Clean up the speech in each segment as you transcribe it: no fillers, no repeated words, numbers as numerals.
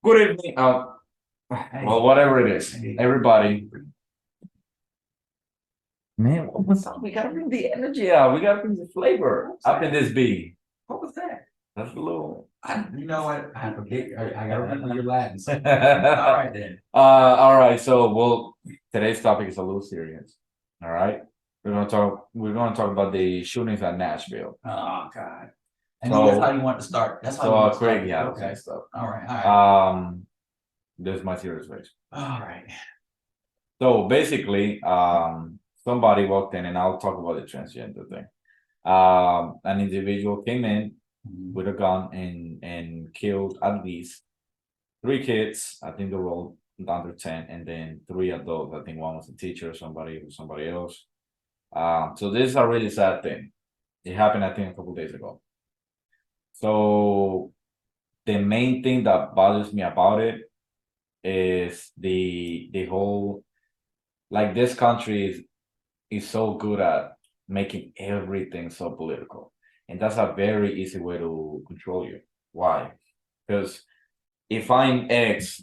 Good evening. Well, whatever it is, everybody. Man, what's up? We gotta bring the energy out. We gotta bring the flavor. How can this be? What was that? That's a little. You know what? I forget. I gotta remember your Latin. All All right then. right. So, today's topic is a little serious. All right. We're gonna talk about the shootings at Nashville. Oh God. And that's how you want to start. That's how you So want to crazy start. house Okay. and stuff. All right. All right. This is my serious face. All right. So basically, somebody walked in, and I'll talk about the transgender thing. An individual came in with a gun and killed at least 3 kids. I think they were all under 10, and then 3 adults. I think one was a teacher, somebody else. So this is a really sad thing. It happened, I think, a couple days ago. So the main thing that bothers me about it is the whole, like, this country is so good at making everything so political, and that's a very easy way to control you. Why? Because if I'm X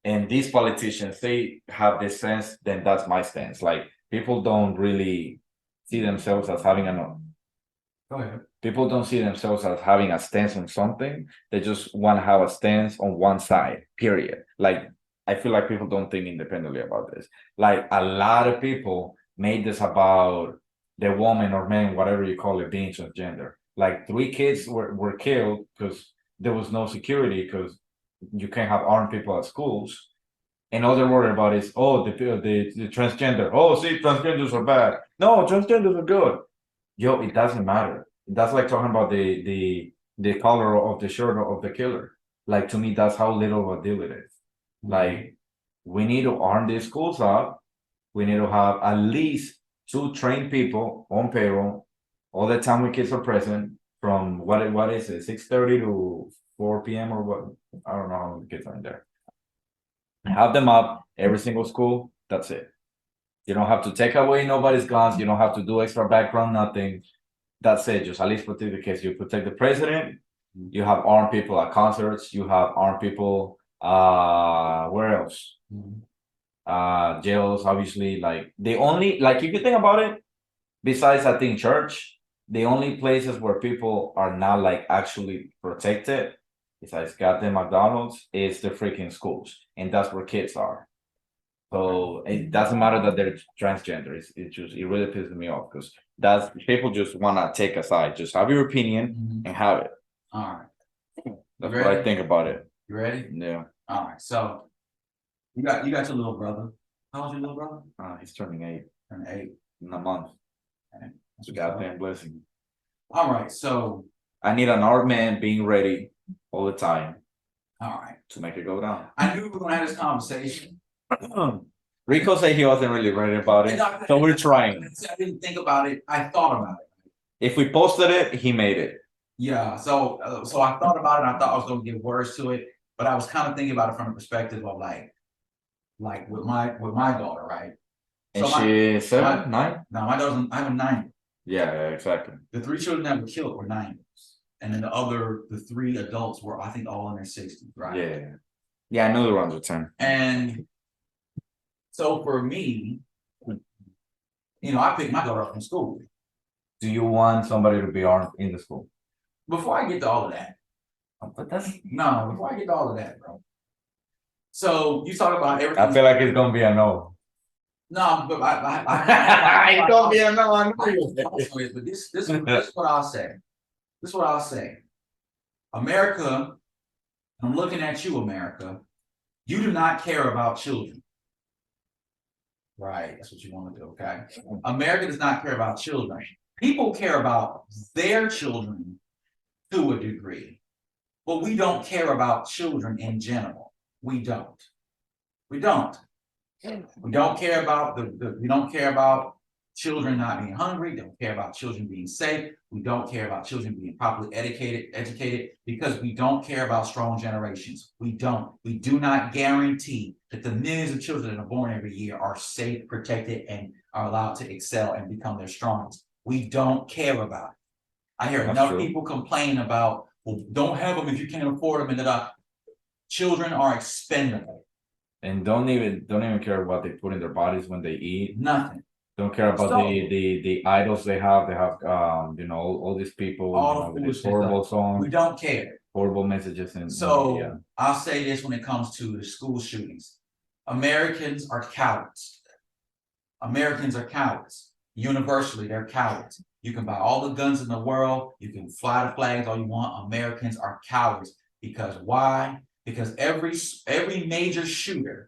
and these politicians, they have this sense, then that's my stance. Like, people don't really see themselves as having Go ahead. people don't see themselves as having a stance on something. They just want to have a stance on one side, period. Like, I feel like people don't think independently about this. Like, a lot of people made this about the woman or man, whatever you call it, being transgender. Like, 3 kids were killed because there was no security, because you can't have armed people at schools. And all they're worried about is, oh, the transgender. Oh, see, transgenders are bad. No, transgenders are good. Yo, it doesn't matter. That's like talking about the color of the shirt of the killer. Like, to me, that's how little of a deal it is. Like, we need to arm these schools up. We need to have at least 2 trained people on payroll all the time when kids are present, from what is it, 6:30 to 4 p.m. or what? I don't know how many kids are in there. Have them up every single school. That's it. You don't have to take away nobody's guns. You don't have to do extra background, nothing. That's it. Just at least protect the kids. You protect the president. You have armed people at concerts. You have armed people. Where else? Jails, obviously. Like, the only, like, if you think about it, besides, I think, church, the only places where people are not, like, actually protected, besides goddamn McDonald's, is the freaking schools, and that's where kids are. So it doesn't matter that they're transgender. It really pisses me off, because that's, people just want to take a side. Just have your opinion and have it. All right. That's what I think about it. You ready? Yeah. All right. So you got your little brother. How old's your little brother? He's turning 8 Turning 8 in a month. Okay. It's a goddamn blessing. All right. So I need an armed man being ready all the time. All right. To make it go down. I knew we were gonna have this conversation. Rico said he wasn't really ready about it, so we're trying. I didn't think about it. I thought about it. If we posted it, he made it. Yeah. So I thought about it. I thought I was gonna give words to it, but I was kind of thinking about it from the perspective of like with my daughter, right? And so she's 7, 9? No, my daughter's, I have a 9. Yeah, exactly. The 3 children that were killed were 9, and then the 3 adults were, I think, all in their 60s, right? Yeah. Yeah, I know they're under 10. And so for me, I picked my daughter up from school. Do you want somebody to be armed in the school? Before I get to all of that. But before I get to all of that, bro. So you talk about everything. I feel like it's gonna be a no. No, but it's gonna be a no. I know. But this is what I'll say. This is what I'll say. America, I'm looking at you, America. You do not care about children. Right, that's what you want to do, okay? America does not care about children. People care about their children to a degree, but we don't care about children in general. We don't. We don't. We don't care about we don't care about children not being hungry. Don't care about children being safe. We don't care about children being properly educated, because we don't care about strong generations. We don't. We do not guarantee that the millions of children that are born every year are safe, protected, and are allowed to excel and become their strongest. We don't care about it. I hear enough people complain about, well, don't have them if you can't afford them, and children are expendable. And don't even care what they put in their bodies when they eat. Nothing. Don't care about So- the idols they have. They have all these people, All you the know, with foolishness these horrible We songs, don't care. horrible messages, and So I'll say this when it comes to the school shootings. Americans are cowards. Americans are cowards. Universally, they're cowards. You can buy all the guns in the world, you can fly the flags all you want. Americans are cowards. Because why? Because every major shooter,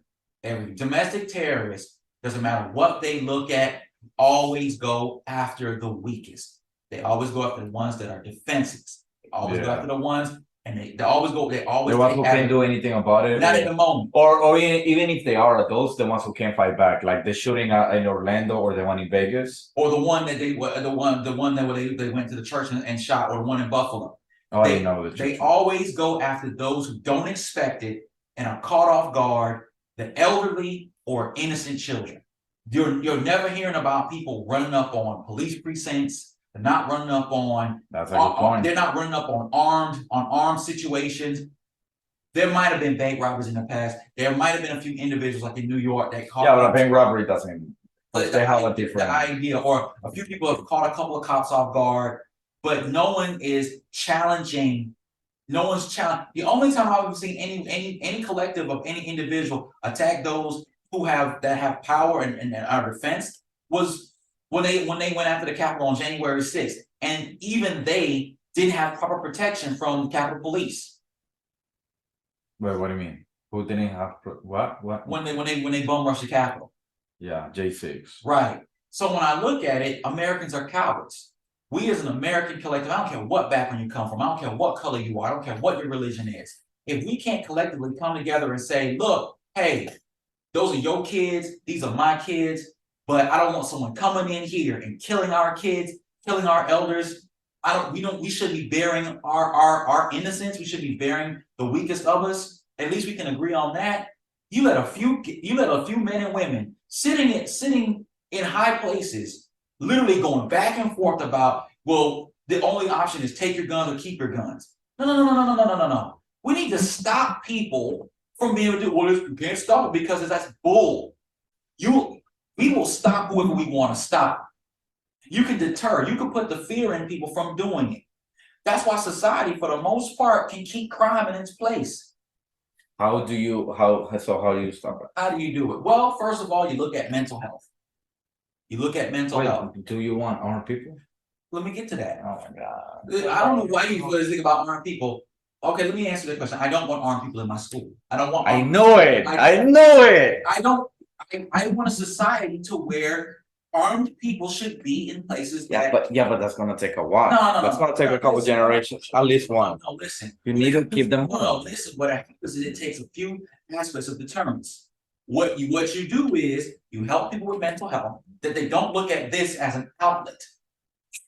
every domestic terrorist, doesn't matter what they look at, always go after the weakest. They always go after the ones that are defenseless. They always go Yeah. after the ones, and they always the ones who can't do anything about it, not at the moment. or even if they are adults, the ones who can't fight back, like the shooting in Orlando or the one in Vegas. Or the one that they went to the church and shot, or the one in Buffalo. Oh, I didn't know the They church. always go after those who don't expect it and are caught off guard, the elderly or innocent children. You're never hearing about people running up on police precincts. They're not running up on. That's a good point. They're not running up on armed situations. There might have been bank robberies in the past. There might have been a few individuals like in New York that caught. Yeah, but a bank robbery doesn't. But they have a different idea, or a few people have caught a couple of cops off guard, but no one is challenging. No one's challenging. The only time I've seen any collective of any individual attack those who have power and are defense was when they went after the Capitol on January 6th, and even they didn't have proper protection from the Capitol Police. Wait, what do you mean? Who didn't have what? When they bum rushed the Capitol. Yeah, J6. Right. So when I look at it, Americans are cowards. We as an American collective, I don't care what background you come from, I don't care what color you are, I don't care what your religion is. If we can't collectively come together and say, look, hey, those are your kids, these are my kids, but I don't want someone coming in here and killing our kids, killing our elders. We should be bearing our innocence. We should be bearing the weakest of us. At least we can agree on that. You let a few men and women sitting in high places, literally going back and forth about, well, the only option is take your guns or keep your guns. No. We need to stop people from being able to do, well, you can't stop it because that's bull. We will stop whoever we want to stop. You can deter, you can put the fear in people from doing it. That's why society, for the most part, can keep crime in its place. How do you stop it? How do you do it? Well, first of all, you look at mental health. You look at mental health. Do you want armed people? Let me get to that. Oh my God. I don't know why you always think about armed people. Okay, let me answer that question. I don't want armed people in my school. I don't want. I know it. I know it. I want a society to where armed people should be in places that. But that's gonna take a while. No, That's gonna take a couple generations, at least one. No, listen. You need to keep them. No, listen. What I think is it takes a few aspects of deterrence. What you do is you help people with mental health, that they don't look at this as an outlet.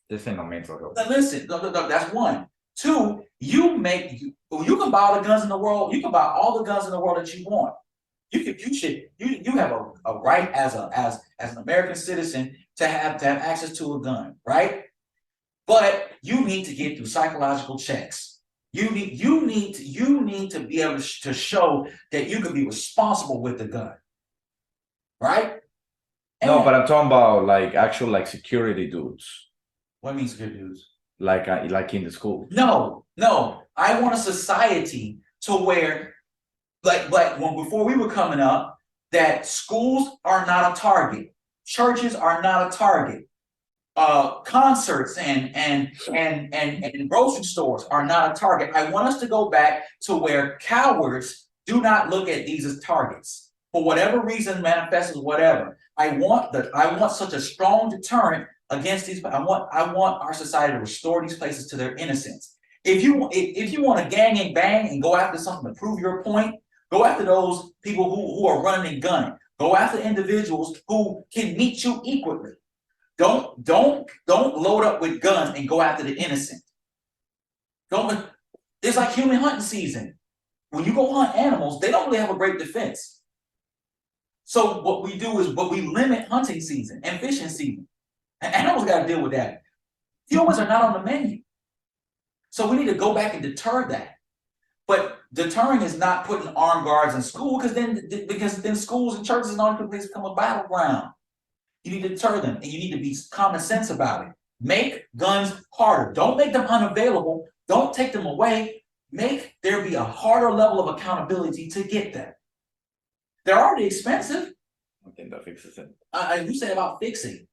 This ain't no mental health. Now listen, no, that's one. Two, you can buy all the guns in the world. You can buy all the guns in the world that you want. You have a right as an American citizen to have access to a gun, right? But you need to get through psychological checks. You need to be able to show that you can be responsible with the gun, right? No, but I'm talking about like actual security dudes. What means good dudes? Like in the school. No. I want a society to where, before we were coming up, that schools are not a target, churches are not a target, concerts and grocery stores are not a target. I want us to go back to where cowards do not look at these as targets for whatever reason, manifests as whatever. I want such a strong deterrent against these. I want our society to restore these places to their innocence. If you want to gang and bang and go after something to prove your point, go after those people who are running and gunning. Go after individuals who can meet you equally. Don't load up with guns and go after the innocent. It's like human hunting season. When you go hunt animals, they don't really have a great defense. So what we do is we limit hunting season and fishing season. And animals got to deal with that. Humans are not on the menu. So we need to go back and deter that. But deterring is not putting armed guards in school, because then schools and churches and all the places become a battleground. You need to deter them, and you need to be common sense about it. Make guns harder. Don't make them unavailable. Don't take them away. Make there be a harder level of accountability to get them. They're already expensive. I think that fixes it. You say about fixing.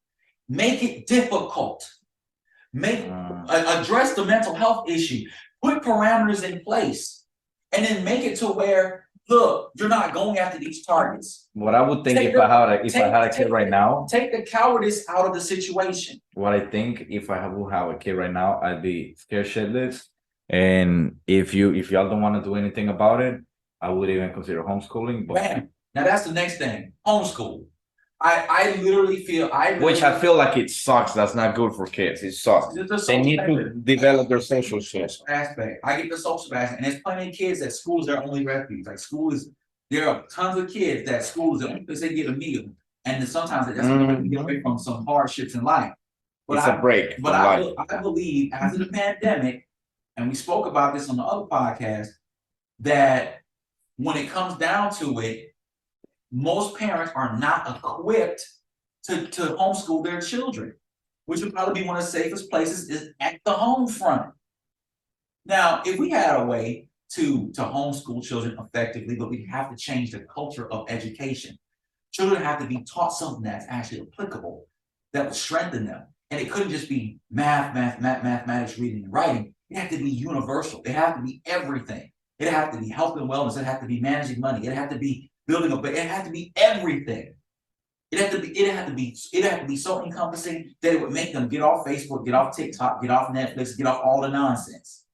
Make it difficult. Address the mental health issue. Put parameters in place, and then make it to where, look, you're not going after these targets. What I would think if I had a kid right now, take the cowardice out of the situation. what I think if I would have a kid right now, I'd be scared shitless. And if y'all don't want to do anything about it, I would even consider homeschooling. But Man, now that's the next thing. Homeschool. I literally feel which I feel like it sucks. That's not good for kids. It sucks. They need to develop their social skills. Aspect. I get the social aspect, and there's plenty of kids that school is their only refuge. Like there are tons of kids that school is the only place they get a meal, and then sometimes that's to get away from some hardships in life. But It's a break. But I believe after the pandemic, and we spoke about this on the other podcast, that when it comes down to it, most parents are not equipped to homeschool their children, which would probably be one of the safest places is at the home front. Now, if we had a way to homeschool children effectively, but we have to change the culture of education. Children have to be taught something that's actually applicable, that will strengthen them. And it couldn't just be mathematics, reading and writing. It had to be universal. It had to be everything. It had to be health and wellness. It had to be managing money. It had to be building up, it had to be everything. It had to be so encompassing that it would make them get off Facebook, get off TikTok, get off Netflix, get off all the nonsense.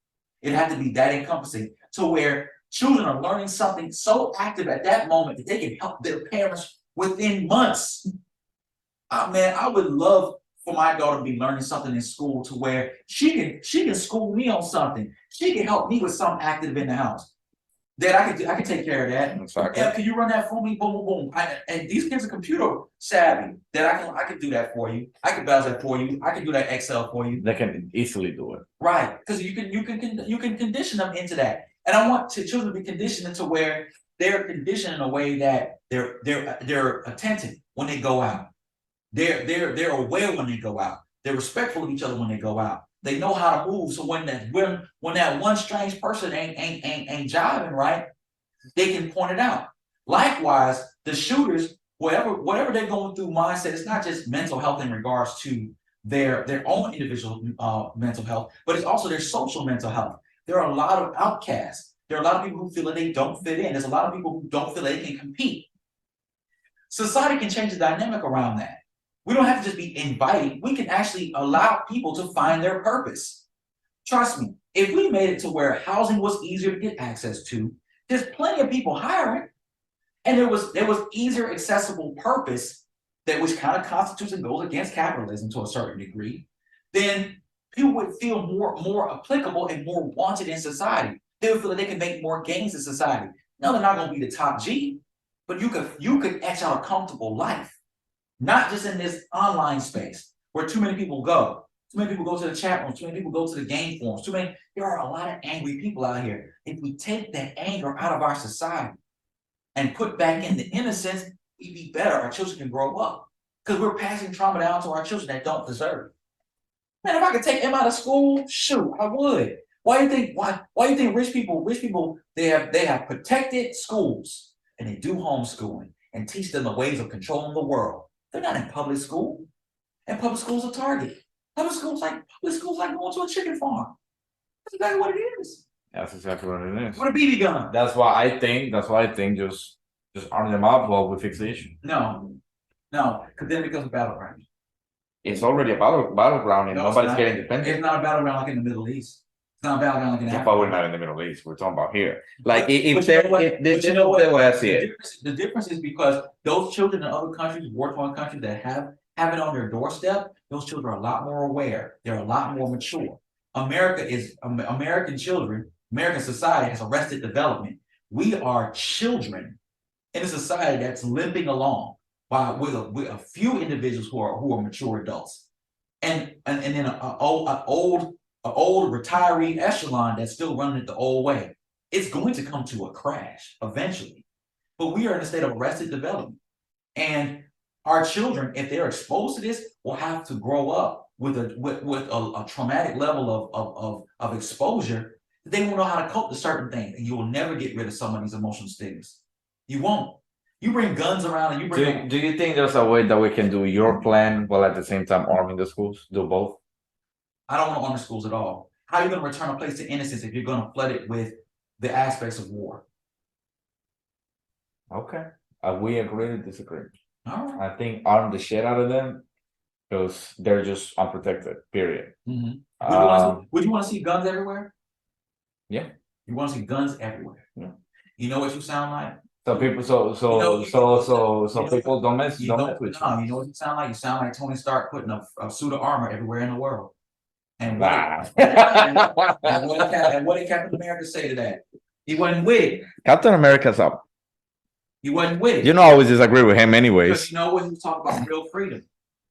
It had to be that encompassing to where children are learning something so active at that moment that they can help their parents within months. Man, I would love for my daughter to be learning something in school to where she can school me on something. She can help me with something active in the house. Dad, I can take care of that. Exactly. Can you run that for me? Boom, boom, boom. And these kids are computer savvy. That I can do that for you. I can browse that for you. I can do that Excel for you. They can easily do it. Right, because you can condition them into that. And I want children to be conditioned into where they're conditioned in a way that they're attentive when they go out. They're aware when they go out. They're respectful of each other when they go out. They know how to move. So when that one strange person ain't jiving right, they can point it out. Likewise, the shooters, whatever they're going through mindset, it's not just mental health in regards to their own individual mental health, but it's also their social mental health. There are a lot of outcasts. There are a lot of people who feel that they don't fit in. There's a lot of people who don't feel they can compete. Society can change the dynamic around that. We don't have to just be inviting. We can actually allow people to find their purpose. Trust me, if we made it to where housing was easier to get access to, there's plenty of people hiring, and there was easier accessible purpose that which kind of constitutes and goes against capitalism to a certain degree, then people would feel more applicable and more wanted in society. They would feel that they can make more gains in society. No, they're not going to be the top G, but you could etch out a comfortable life. Not just in this online space where too many people go. Too many people go to the chat rooms. Too many people go to the game forums. There are a lot of angry people out here. If we take that anger out of our society and put back in the innocence, we'd be better. Our children can grow up because we're passing trauma down to our children that don't deserve it. Man, if I could take them out of school, shoot, I would. Why do you think rich people they have protected schools and they do homeschooling and teach them the ways of controlling the world? They're not in public school. And public school's a target. Public school's like going to a chicken farm. That's exactly what it is. That's exactly what it is. With a BB gun. That's why I think just arm them up while we fix the issue. No, because then it becomes a battleground. It's already a battleground and nobody's getting defended. It's not a battleground like in the Middle East. It's not a battleground like in Africa. But we're not in the Middle East. We're talking about here. Like The difference is because those children in other countries, war-torn countries that have it on their doorstep, those children are a lot more aware. They're a lot more mature. American children, American society has arrested development. We are children in a society that's limping along with a few individuals who are mature adults, and then an old retiree echelon that's still running it the old way. it's going to come to a crash eventually. But we are in a state of arrested development. And our children, if they're exposed to this, will have to grow up with a traumatic level of exposure that they won't know how to cope with certain things. And you will never get rid of some of these emotional stigmas. You won't. You bring guns around and you bring. Do you think there's a way that we can do your plan while at the same time arming the schools? Do both? I don't want to arm the schools at all. How are you going to return a place to innocence if you're going to flood it with the aspects of war? Okay. We agree to disagree. All right. I think arm the shit out of them because they're just unprotected, period. Would you want to see guns everywhere? Yeah. You want to see guns everywhere? Yeah. You know what you sound like? So people, people don't mess with you. No, you know what you sound like? You sound like Tony Stark putting a suit of armor everywhere in the world. And Nah. what did Captain America say to that? He wasn't with it. Captain America's up. He wasn't with it. You know, I always disagree with him Because anyways. you know what, he talk about real freedom.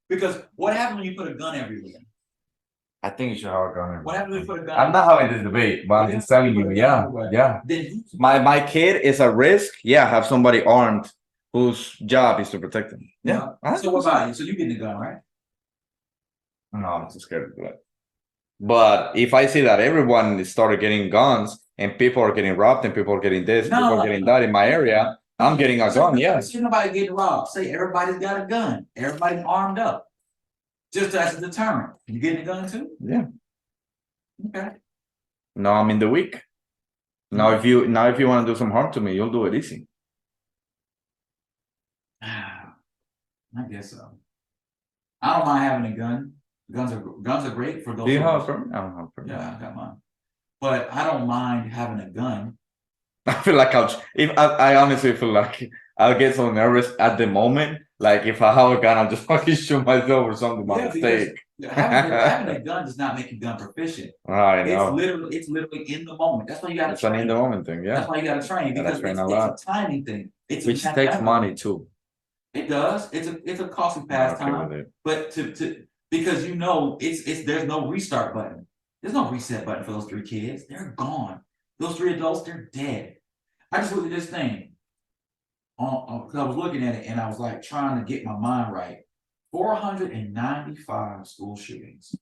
Because what happens when you put a gun everywhere? I think you should have a gun. What happens when you put a gun? I'm not having this debate, but I'm just telling you, yeah. Then My kid is a risk. Yeah, have somebody armed whose job is to protect him. Yeah. So what about you? So you getting the gun, right? No, I'm too scared to do that. But if I see that everyone started getting guns and people are getting robbed and people are getting this, people are getting that in my area, I'm getting a gun. Yeah. See nobody getting robbed. Say everybody's got a gun. Everybody's armed up. Just as a deterrent. You getting a gun too? Yeah. Okay. No, I'm in the week. Now, if you want to do some harm to me, you'll do it easy. I guess so. I don't mind having a gun. Guns are great for those. Do you have a permit? I don't have a permit. Yeah, I got mine. But I don't mind having a gun. I feel like I honestly feel like I'll get so nervous at the moment. Like if I have a gun, I'll just fucking shoot myself or something by mistake. Having a gun does not make you gun proficient. I know. It's literally in the moment. That's why you gotta train. It's an in the moment thing, yeah. That's why you gotta train because train it's a timing thing. Which takes money too. It does. It's a costly pastime. But because you know there's no restart button. There's no reset button for those 3 kids. They're gone. Those 3 adults, they're dead. I just looked at this thing. Because I was looking at it and I was like trying to get my mind right. 495 school shootings.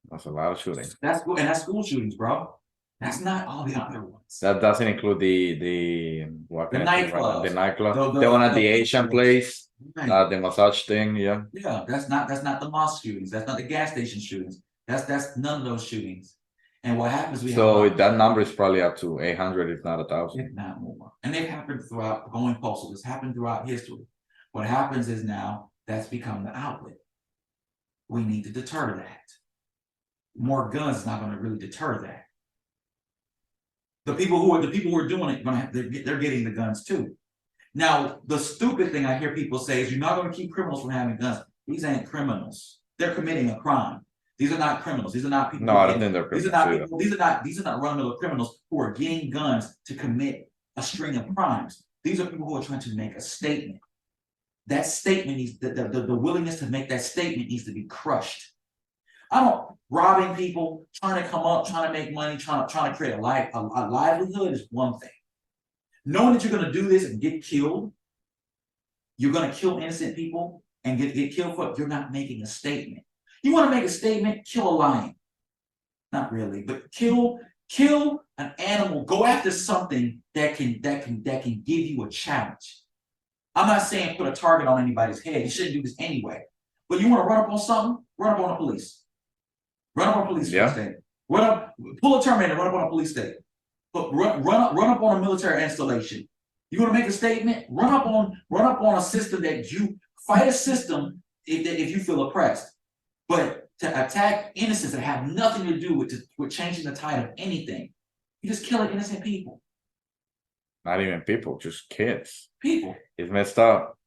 That's a lot of shootings. That's school shootings, bro. That's not all the other ones. That doesn't include the nightclub. The nightclub. The one at the Asian place. Right. The massage thing, yeah. Yeah, that's not the mosque shootings. That's not the gas station shootings. That's none of those shootings. And what happens? That number is probably up to 800, if not 1,000. If not more. And they've happened throughout going postal. It's happened throughout history. What happens is now that's become the outlet. We need to deter that. More guns is not going to really deter that. The people who are doing it they're getting the guns too. Now, the stupid thing I hear people say is you're not going to keep criminals from having guns. These ain't criminals. They're committing a crime. These are not criminals. These are not people. No, I don't think they're criminals. These are not run-of-the-mill criminals who are getting guns to commit a string of crimes. These are people who are trying to make a statement. That statement needs the willingness to make that statement needs to be crushed. Robbing people, trying to come up, trying to make money, trying to create a livelihood is one thing. Knowing that you're going to do this and get killed, you're going to kill innocent people and get killed for it, you're not making a statement. You want to make a statement, kill a lion. Not really, but kill an animal. Go after something that can give you a challenge. I'm not saying put a target on anybody's head. You shouldn't do this anyway. But you want to run up on something, run up on the police. Run up on a police station. Pull a Terminator, run up on a police station. But run up on a military installation. You want to make a statement? Run up on a system that you fight a system if you feel oppressed. But to attack innocents that have nothing to do with changing the tide of anything, you're just killing innocent people. Not even people, just kids. People. It's messed up.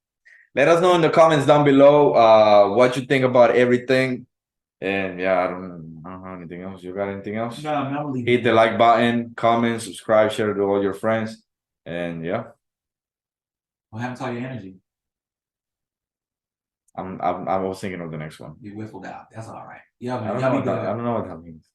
Let us know in the comments down below what you think about everything. And yeah, I don't have anything else. You got anything else? No, I'm not leaving. Hit the like button, comment, subscribe, share to all your friends. And yeah. What happened to all your energy? I was thinking of the next one. You whiffled out. That's all right. Yeah, I don't know what that means.